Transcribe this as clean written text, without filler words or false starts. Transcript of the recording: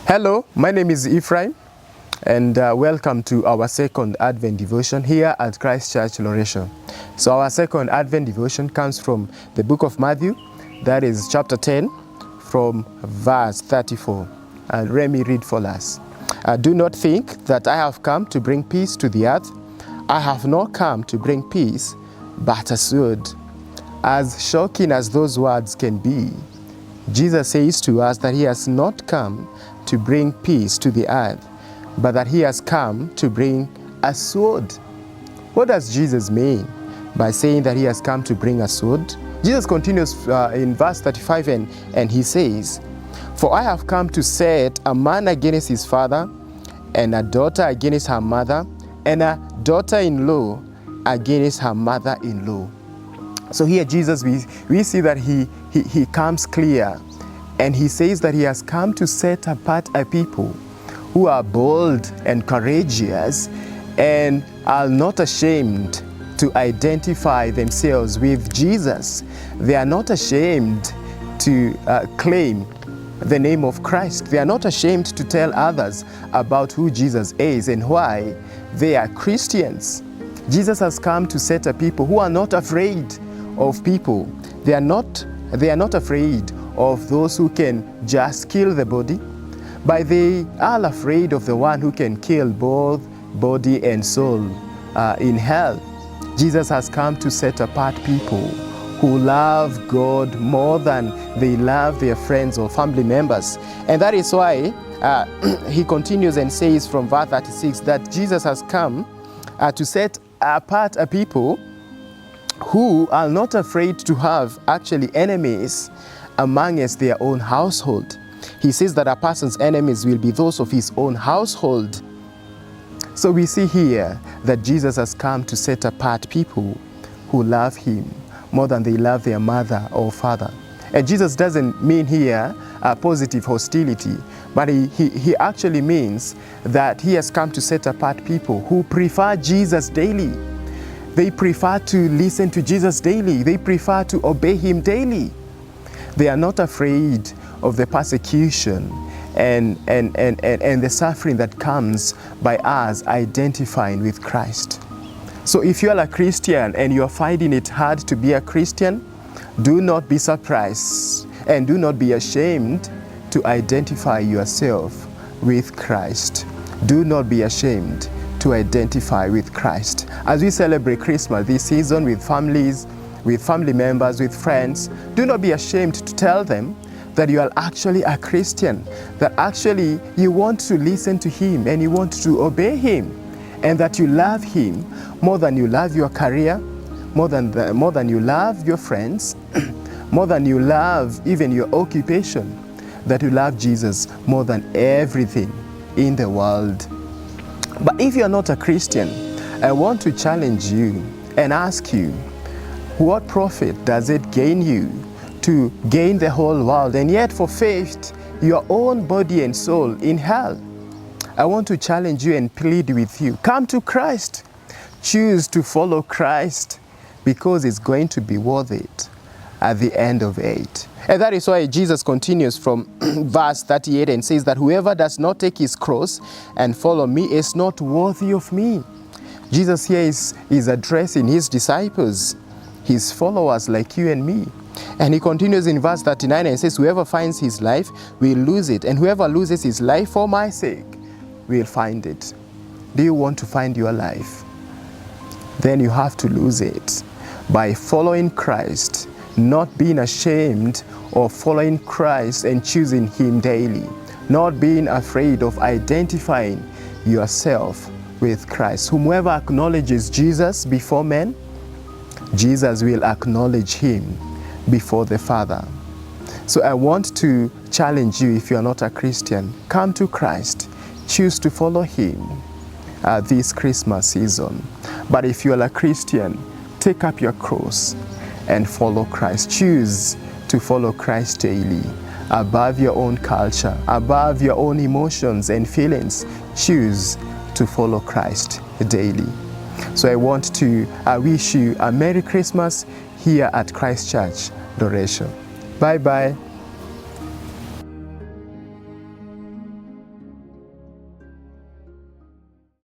Hello, my name is Ephraim, and welcome to our second Advent devotion here at Christ Church Loration. So our second Advent devotion comes from the book of Matthew, that is chapter 10, from verse 34. And let me read for us. Do not think that I have come to bring peace to the earth. I have not come to bring peace, but a sword. As shocking as those words can be, Jesus says to us that he has not come to bring peace to the earth, but that he has come to bring a sword. What does Jesus mean by saying that he has come to bring a sword? Jesus continues in verse 35 and he says, "For I have come to set a man against his father, and a daughter against her mother, and a daughter-in-law against her mother-in-law." So here Jesus, we see that he comes clear, and he says that he has come to set apart a people who are bold and courageous and are not ashamed to identify themselves with Jesus. They are not ashamed to claim the name of Christ. They are not ashamed to tell others about who Jesus is and why they are Christians. Jesus has come to set a people who are not afraid of people. They are not afraid of those who can just kill the body, but they are afraid of the one who can kill both body and soul in hell. Jesus has come to set apart people who love God more than they love their friends or family members. And that is why he continues and says from verse 36 that Jesus has come to set apart a people who are not afraid to have actually enemies amongst their own household. He says that a person's enemies will be those of his own household. So we see here that Jesus has come to set apart people who love him more than they love their mother or father. And Jesus doesn't mean here a positive hostility, but he actually means that he has come to set apart people who prefer Jesus daily. They prefer to listen to Jesus daily. They prefer to obey him daily. They are not afraid of the persecution and the suffering that comes by us identifying with Christ. So if you are a Christian and you are finding it hard to be a Christian, do not be surprised and do not be ashamed to identify yourself with Christ. Do not be ashamed to identify with Christ. As we celebrate Christmas this season with families, with family members, with friends, do not be ashamed to tell them that you are actually a Christian, that actually you want to listen to him and you want to obey him, and that you love him more than you love your career, more than you love your friends, more than you love even your occupation, that you love Jesus more than everything in the world. But if you are not a Christian, I want to challenge you and ask you, what profit does it gain you to gain the whole world and yet forfeit your own body and soul in hell? I want to challenge you and plead with you. Come to Christ. Choose to follow Christ, because it's going to be worth it at the end of it. And that is why Jesus continues from verse 38 and says that whoever does not take his cross and follow me is not worthy of me. Jesus here is addressing his disciples, his followers like you and me. And he continues in verse 39 and says, whoever finds his life will lose it, and whoever loses his life for my sake will find it. Do you want to find your life? Then you have to lose it by following Christ, not being ashamed of following Christ and choosing him daily, not being afraid of identifying yourself with Christ. Whomever acknowledges Jesus before men, Jesus will acknowledge him before the Father. So I want to challenge you, if you are not a Christian, come to Christ. Choose to follow him this Christmas season. But if you are a Christian, take up your cross and follow Christ. Choose to follow Christ daily, above your own culture, above your own emotions and feelings. Choose to follow Christ daily. So I want to wish you a Merry Christmas here at Christ Church Loration. Bye-bye.